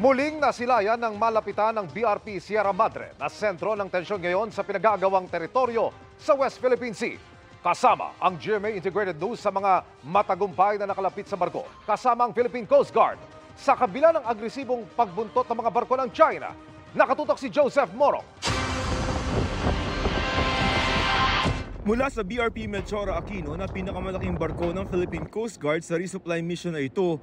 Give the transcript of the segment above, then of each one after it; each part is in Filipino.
Muling nasilayan ng malapitan ng BRP Sierra Madre na sentro ng tensyon ngayon sa pinagagawang teritoryo sa West Philippine Sea. Kasama ang GMA Integrated News sa mga matagumpay na nakalapit sa barko. Kasama ang Philippine Coast Guard. Sa kabila ng agresibong pagbuntot ng mga barko ng China, nakatutok si Joseph Morong. Mula sa BRP Melchora Aquino na pinakamalaking barko ng Philippine Coast Guard sa resupply mission na ito,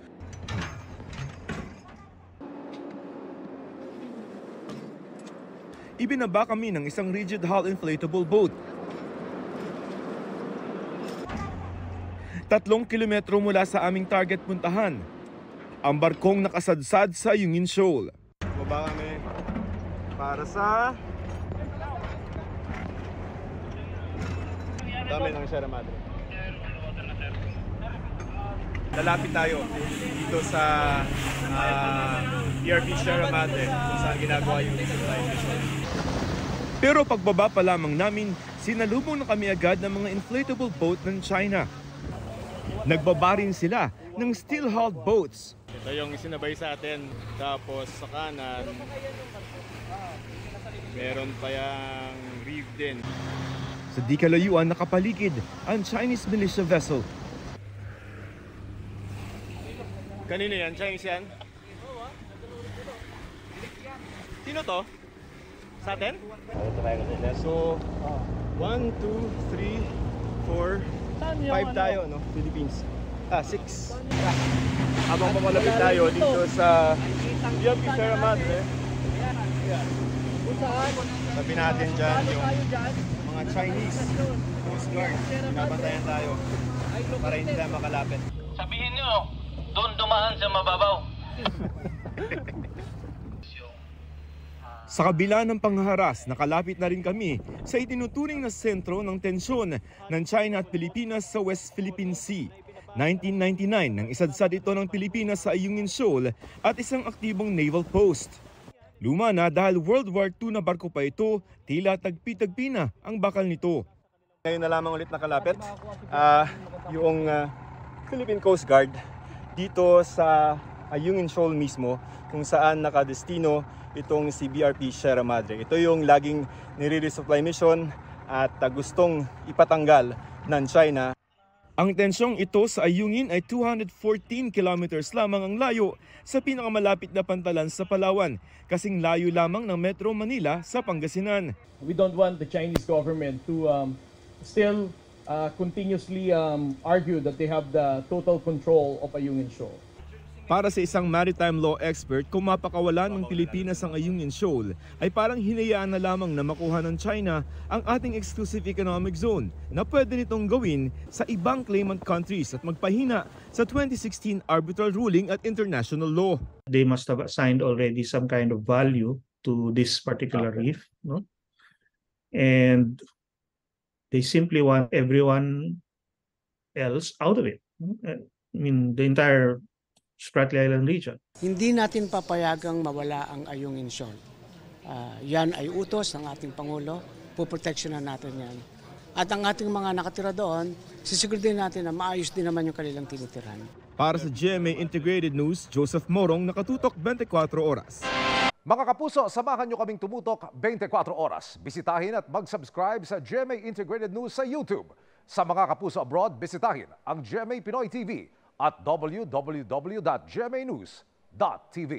ibinaba kami ng isang rigid hull inflatable boat. 3 kilometro mula sa aming target puntahan, ang barkong nakasadsad sa Yungin Shoal. Baba kami para sa dami ng Sierra Madre. Lalapit tayo dito sa BRP Sierra Madre kung saan ginagawa yung supply mission. Pero pagbaba pa lamang namin, sinalubong na kami agad ng mga inflatable boat ng China. Nagbaba rin sila ng steel-hulled boats. Ito yung sinabay sa atin. Tapos sa kanan, meron pa yung reef din. Sa di kalayuan nakapaligid ang Chinese militia vessel. Kanino yan? Chinese yan? Sino to? Sa atin? So, 1, 2, 3, 4, 5 tayo, no? Philippines. 6. Habang pamalapit tayo dito sa BRP Sierra Madre, sabi natin dyan yung mga Chinese Coast Guard. Binabantayan tayo para hindi tayo makalapit. Sabihin nyo, doon dumaan sa mababaw. Sa kabila ng pangharas, nakalapit na rin kami sa itinuturing na sentro ng tensyon ng China at Pilipinas sa West Philippine Sea. 1999 nang isadsad ito ng Pilipinas sa Ayungin Shoal at isang aktibong naval post. Luma na dahil World War II na barko pa ito, tila tagpi-tagpi na ang bakal nito. Ngayon na lamang ulit nakalapit yung Philippine Coast Guard dito sa Ayungin Shoal mismo kung saan nakadestino itong si BRP Sierra Madre. Ito yung laging nire-resupply mission at gustong ipatanggal ng China. Ang tensyong ito sa Ayungin ay 214 kilometers lamang ang layo sa pinakamalapit na pantalan sa Palawan, kasing layo lamang ng Metro Manila sa Pangasinan. We don't want the Chinese government to still continuously argue that they have the total control of Ayungin Shoal. Para sa isang maritime law expert, kung mapakawalan ng Pilipinas ang Ayungin Shoal, ay parang hinayaan na lamang na makuha ng China ang ating exclusive economic zone na pwede nitong gawin sa ibang claimant countries at magpahina sa 2016 arbitral ruling at international law. They must have assigned already some kind of value to this particular reef, no? And they simply want everyone else out of it. I mean, the entire Spratly Island region. Hindi natin papayagang mawala ang Ayungin Shoal. Yan ay utos ng ating Pangulo, puproteksyonan natin yan. At ang ating mga nakatira doon, sisiguraduhin natin na maayos din naman yung kanilang tinitirahan. Para sa GMA Integrated News, Joseph Morong, nakatutok 24 oras. Mga kapuso, samahan nyo kaming tumutok 24 oras. Bisitahin at mag-subscribe sa GMA Integrated News sa YouTube. Sa mga kapuso abroad, bisitahin ang GMA Pinoy TV at www.gmanews.tv.